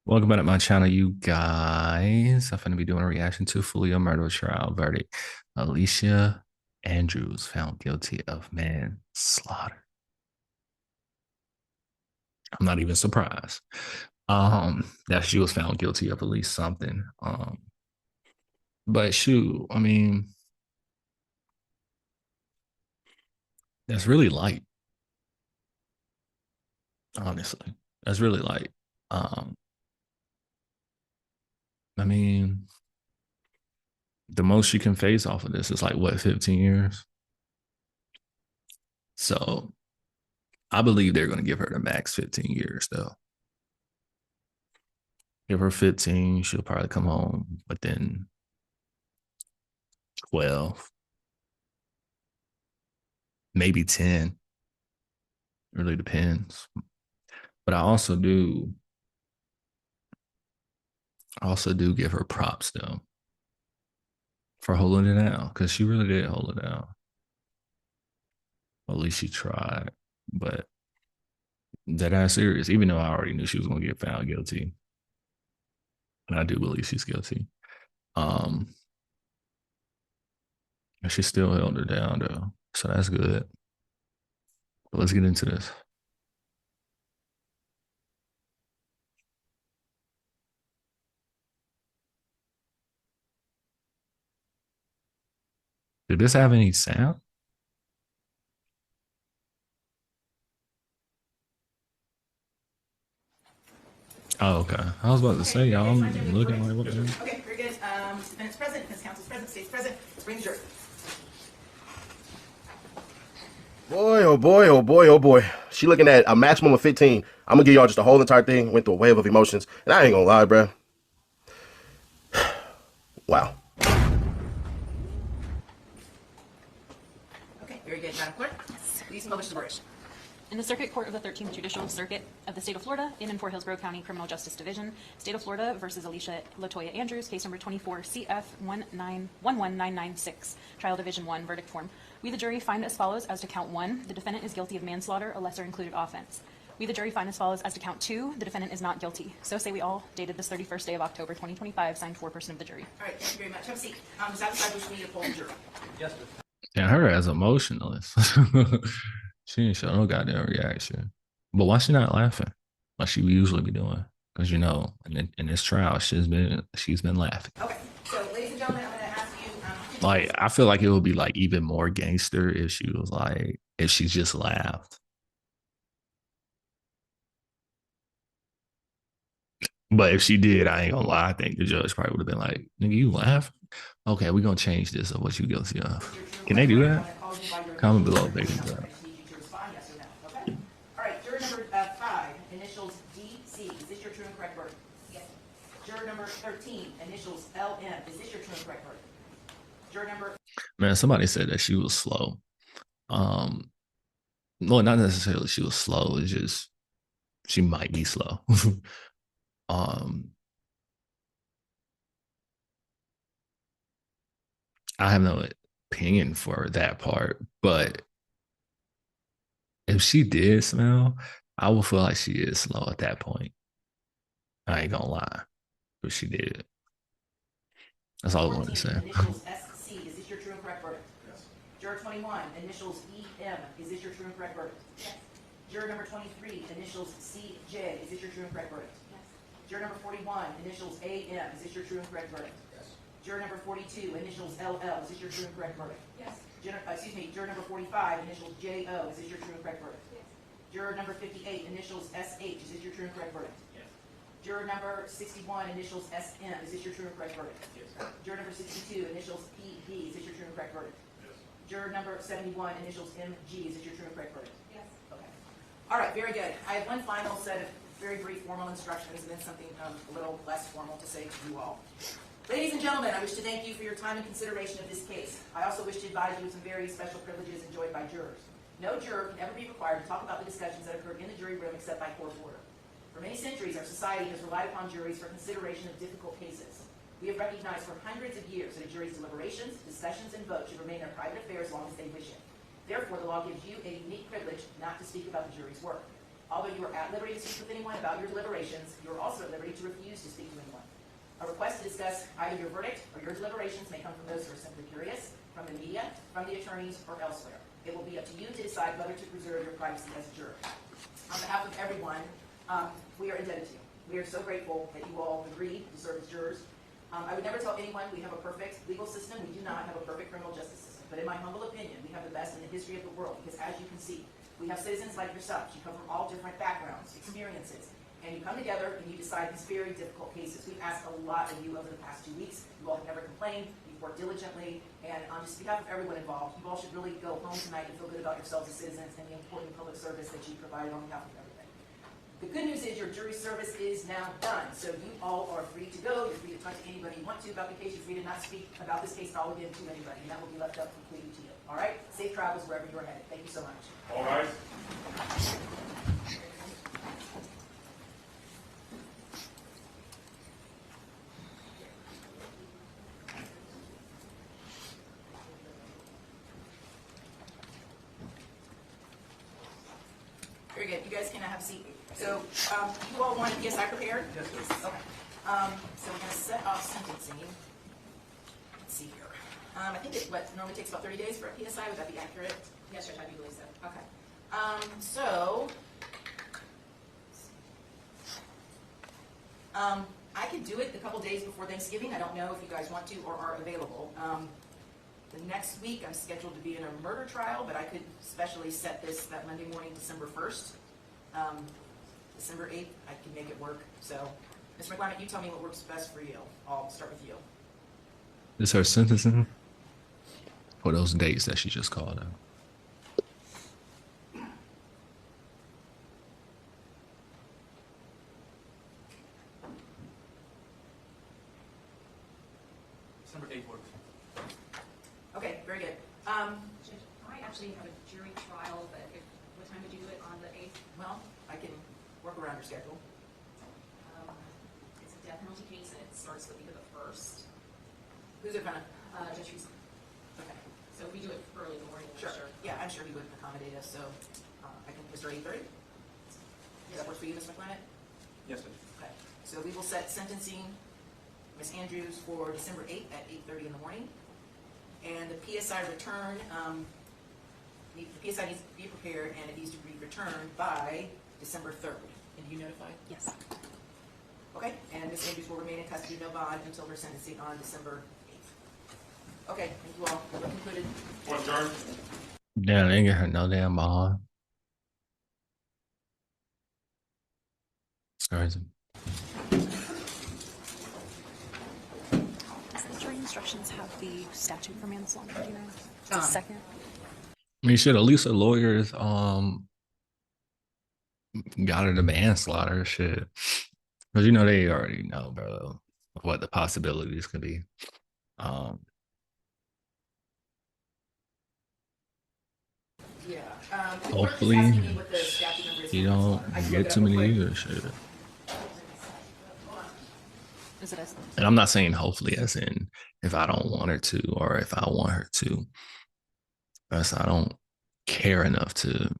Welcome back to my channel, you guys. I'm going to be doing a reaction to FOOLIO murder trial verdict. Alicia Andrews found guilty of manslaughter. I'm not even surprised. That she was found guilty of at least something. But shoot, I mean, that's really light, honestly. That's really light. Um, I mean, the most she can face off of this is like what, 15 years? So I believe they're going to give her the max 15 years, though. Give her 15, she'll probably come home within 12, maybe 10. It really depends. But I also do give her props though for holding it down because she really did hold it down. At least she tried. But that ass serious, even though I already knew she was gonna get found guilty. And I do believe she's guilty. Um, and she still held it down though. So that's good. But let's get into this. Did this have any sound? Oh, okay. I was about to say, y'all, I'm looking like, what the hell? Okay, very good. Defendant's present, defense counsel's present, state's present. Bring the jury. Boy, oh boy, oh boy, oh boy. She looking at a maximum of 15. I'm gonna give y'all just the whole entire thing. Went through a wave of emotions. And I ain't gonna lie, bruh. Wow. Okay, very good. Madam Clerk, please publish the verdict. In the Circuit Court of the 13th Judicial Circuit of the State of Florida, in and for Hillsborough County Criminal Justice Division, State of Florida versus Alicia Latoya Andrews, case number 24 CF 1911996, Trial Division 1, verdict form. We, the jury, find as follows as to count 1, the defendant is guilty of manslaughter, a lesser included offense. We, the jury, find as follows as to count 2, the defendant is not guilty. So say we all, dated this 31st day of October 2025, signed foreperson of the jury. All right, thank you very much. Have a seat. Does that decide which we need to poll the jury? Yes, sir. Yeah, her as emotionless. She didn't show no goddamn reaction. But why she not laughing like she would usually be doing? Because in this trial, she's been laughing. Okay, so ladies and gentlemen, I'm going to ask you. Like I feel like it would be like even more gangster if she just laughed. But if she did, I ain't gonna lie. I think the judge probably would have been like, "Nigga, you laugh? Okay, we're gonna change this of what you guilty of." Can they do that? Comment below if they can do that. I just need you to respond yes or no. Okay. All right, juror number 5, initials DC. Is this your true and correct verdict? Yes. Juror number 13, initials LM. Is this your true and correct verdict? Juror number. Man, somebody said that she was slow. Um, well, not necessarily she was slow. It's just she might be slow. um, I have no opinion for that part, but if she did smell, I would feel like she is slow at that point. I ain't gonna lie, but she did. That's all I wanted to say. Initials SC. Is this your true and correct verdict? Yes. Juror 21, initials EM. Is this your true and correct verdict? Yes. Juror number 23, initials CJ. Is this your true and correct verdict? Yes. Juror number 41, initials AM. Is this your true and correct verdict? Yes. Juror number 42, initials LL. Is this your true and correct verdict? Yes. Juror number 45, initials JO. Is this your true and correct verdict? Yes. Juror number 58, initials SH. Is this your true and correct verdict? Yes. Juror number 61, initials SM. Is this your true and correct verdict? Yes. Juror number 62, initials PB. Is this your true and correct verdict? Yes. Juror number 71, initials MG. Is this your true and correct verdict? Yes. Okay. All right, very good. I have one final set of very brief formal instructions and then something a little less formal to say to you all. Ladies and gentlemen, I wish to thank you for your time and consideration of this case. I also wish to advise you of some very special privileges enjoyed by jurors. No juror can ever be required to talk about the discussions that occurred in the jury room except by court order. For many centuries, our society has relied upon juries for consideration of difficult cases. We have recognized for hundreds of years that a jury's deliberations, discussions, and votes should remain their private affairs as long as they wish it. Therefore, the law gives you a unique privilege not to speak about the jury's work. Although you are at liberty to speak with anyone about your deliberations, you are also at liberty to refuse to speak to anyone. A request to discuss either your verdict or your deliberations may come from those who are simply curious, from the media, from the attorneys, or elsewhere. It will be up to you to decide whether to preserve your privacy as a juror. On behalf of everyone, we are indebted to you. We are so grateful that you all agreed to serve as jurors. I would never tell anyone we have a perfect legal system. We do not have a perfect criminal justice system. But in my humble opinion, we have the best in the history of the world because, as you can see, we have citizens like yourselves. You come from all different backgrounds, experiences, and you come together and you decide these very difficult cases. We've asked a lot of you over the past 2 weeks. You all have never complained. You've worked diligently. And on just behalf of everyone involved, you all should really go home tonight and feel good about yourselves as citizens and the important public service that you provided on behalf of everyone. The good news is your jury service is now done, so you all are free to go. You're free to talk to anybody you want to about the case. You're free to not speak about this case at all again to anybody, and that will be left up completely to you. All right? Safe travels wherever you're headed. Thank you so much. All right. Very good. You guys can have a seat. So, you all want a PSI prepared? Yes, please. Okay. So we're going to set off sentencing. Let's see here. I think it normally takes about 30 days for a PSI. Would that be accurate? Yes, Judge, I do believe so. Okay. So, I could do it a couple days before Thanksgiving. I don't know if you guys want to or are available. The next week, I'm scheduled to be in a murder trial, but I could specially set this that Monday morning, December 1st. December 8th, I can make it work. So, Mr. McClymont, you tell me what works best for you. I'll start with you. Is her sentencing for those dates that she just called out? December 8th works. Okay, very good. Judge, I actually have a jury trial, but what time would you do it on the 8th? Well, I can work around your schedule. It's a death penalty case, and it starts the week of the 1st. Who's it gonna? Judge Reese. Okay. So if we do it early in the morning, Sure. sure. Yeah, I'm sure he would accommodate us. So, I can. Mr. 8:30. Does that work for you, Ms. McClymont? Yes, sir. Okay. So we will set sentencing, Ms. Andrews, for December 8th at 8:30 in the morning. And the PSI return, the PSI needs to be prepared and it needs to be returned by December 3rd. And you notify? Yes. Okay. And Ms. Andrews will remain in custody, no bond, until her sentencing on December 8th. Okay. Thank you all. We're concluded. One adjourned. Damn, they ain't get her no damn bond. It's crazy. Does the jury instructions have the statute for manslaughter? Do you know? Just a second. I mean, shit, at least the lawyers got her the manslaughter shit. Because, you know, they already know, bro, what the possibilities could be. Yeah. Hopefully, you don't get too many years. Shit. Is it a And I'm not saying hopefully as in if I don't want her to or if I want her to. Because I don't care enough to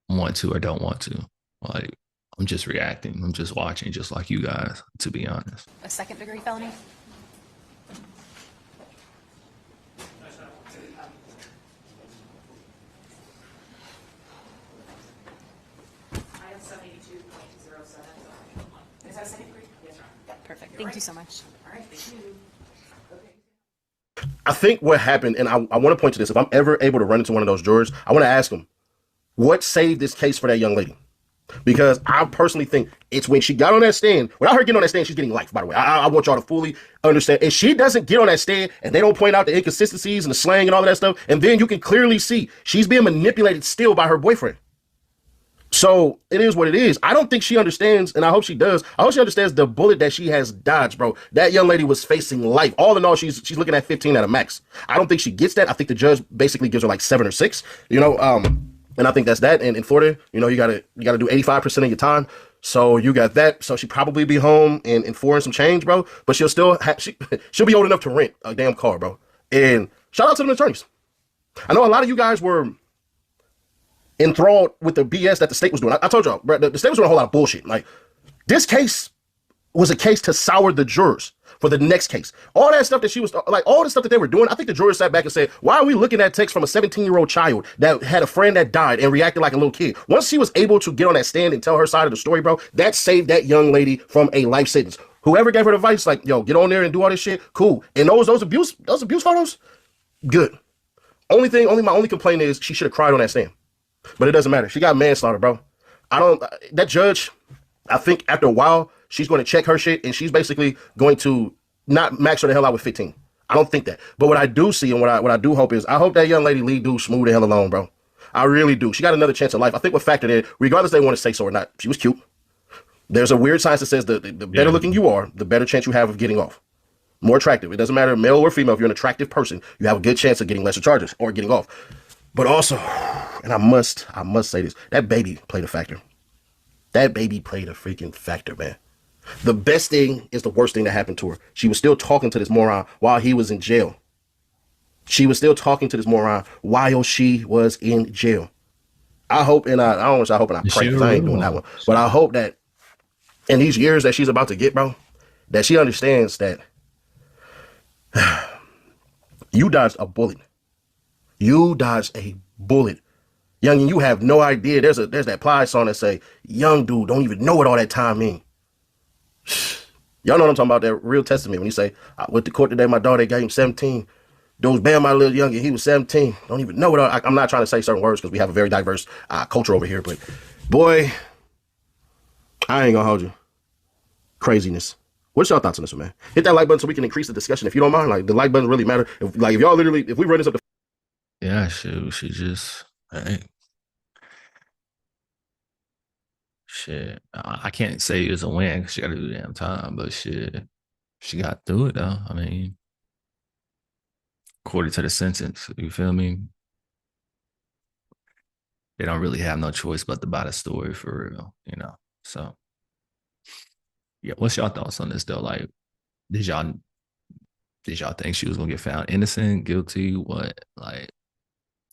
want to or don't want to. Like, I'm just reacting. I'm just watching, just like you guys, to be honest. second degree felony? I have 72.07. Is that a second degree? Yes, sir. Perfect. Thank you so much. All right. Thank you. I think what happened, and I want to point to this, if I'm ever able to run into one of those jurors, I want to ask them, what saved this case for that young lady? Because I personally think it's when she got on that stand. Without her getting on that stand, she's getting life, by the way. I want y'all to fully understand. If she doesn't get on that stand and they don't point out the inconsistencies and the slang and all of that stuff, and then you can clearly see she's being manipulated still by her boyfriend. So it is what it is. I don't think she understands, and I hope she does. I hope she understands the bullet that she has dodged, bro. That young lady was facing life. All in all, she's looking at 15 at a max. I don't think she gets that. I think the judge basically gives her like 7 or 6, you know, and I think that's that. And in Florida, you know, you gotta do 85% of your time. So you got that. So she probably be home in 4 and some change, bro. But she'll still she'll be old enough to rent a damn car, bro. And shout out to the attorneys. I know a lot of you guys were enthralled with the BS that the state was doing. I told y'all, bro, the state was doing a whole lot of bullshit. Like, this case was a case to sour the jurors for the next case. All that stuff that she was, like, all the stuff that they were doing, I think the jurors sat back and said, why are we looking at text from a 17-year-old child that had a friend that died and reacted like a little kid? Once she was able to get on that stand and tell her side of the story, bro, that saved that young lady from a life sentence. Whoever gave her the advice, like, yo, get on there and do all this shit, cool. And those abuse photos, good. My only complaint is she should have cried on that stand. But it doesn't matter. She got manslaughter, bro. That judge, I think after a while, she's going to check her shit, and she's basically going to not max her the hell out with 15. I don't think that. But what I do see and what I do hope is, I hope that young lady leave dude smooth the hell alone, bro. I really do. She got another chance in life. I think what factored in, regardless they want to say so or not, she was cute. There's a weird science that says the better looking you are, the better chance you have of getting off. More attractive. It doesn't matter male or female. If you're an attractive person, you have a good chance of getting lesser charges or getting off. But also, and I must say this, that baby played a factor. That baby played a freaking factor, man. The best thing is the worst thing that happened to her. She was still talking to this moron while he was in jail. She was still talking to this moron while she was in jail. I hope and I don't know, I hope and I pray, because I ain't doing that one. But I hope that in these years that she's about to get, bro, that she understands that you dodged a bullet. You dodged a bullet. Youngin, you have no idea. There's that Plies song that say, young dude don't even know what all that time mean. Y'all know what I'm talking about, that real testament when he say, I went to court today, my daughter gave him 17. Those bam, my little youngin, he was 17. Don't even know what all, I'm not trying to say certain words because we have a very diverse culture over here, but boy, I ain't gonna hold you. Craziness. What's y'all thoughts on this one, man? Hit that like button so we can increase the discussion if you don't mind. Like, the like button really matter. If y'all literally, if we run this up to... Yeah, she just, hey, shit. I can't say it's a win because she got to do the damn time, but shit, she got through it though. I mean, according to the sentence, you feel me? They don't really have no choice but to buy the story for real, you know? So, yeah, what's y'all thoughts on this though? Like, did y'all think she was gonna get found innocent, guilty, what? Like,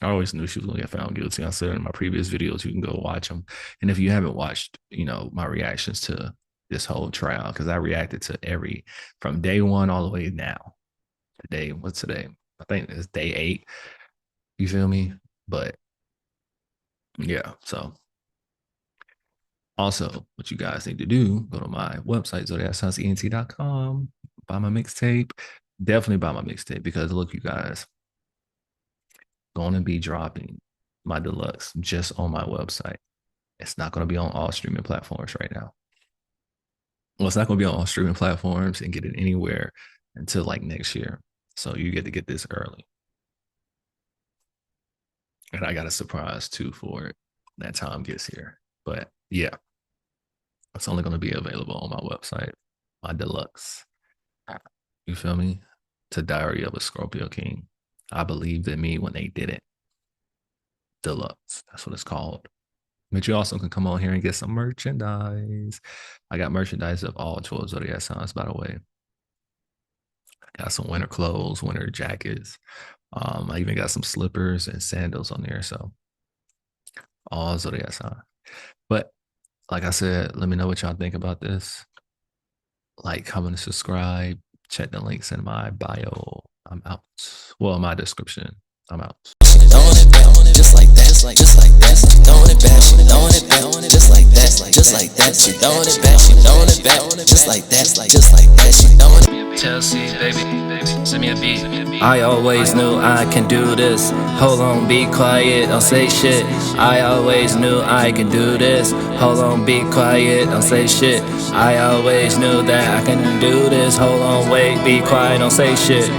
I always knew she was gonna get found guilty. I said in my previous videos, you can go watch them. And if you haven't watched, you know, my reactions to this whole trial, because I reacted to from day one all the way now. Today, what's today? I think it's day 8. You feel me? But yeah, so also what you guys need to do, go to my website, zodiacscienceent.com, buy my mixtape. Definitely buy my mixtape, because look, you guys, going to be dropping my deluxe just on my website. It's not going to be on all streaming platforms right now. Well, it's not going to be on all streaming platforms and get it anywhere until like next year. So you get to get this early. And I got a surprise too for it when that time gets here. But yeah, it's only going to be available on my website, my deluxe. You feel me? To Diary of a Scorpio King. I believed in me when they did it. Deluxe. That's what it's called. But you also can come on here and get some merchandise. I got merchandise of all 12 zodiac signs, by the way. I got some winter clothes, winter jackets. I even got some slippers and sandals on there. So all zodiac signs. But like I said, let me know what y'all think about this. Like, comment, and subscribe. Check the links in my bio. I'm out. Well, my description. I'm out. Throwing it back, just like that, just like that. Throwing it back, she throwing it back, just like that, just like that. She throwing it back, she throwing it back, just like that, just like that. She throwing it. Chelsea, baby, send me a beat. I always knew I can do this. Hold on, be quiet, don't say shit. I always knew I can do this. Hold on, be quiet, don't say shit. I always knew that I can do this. Hold on, wait, be quiet, don't say shit.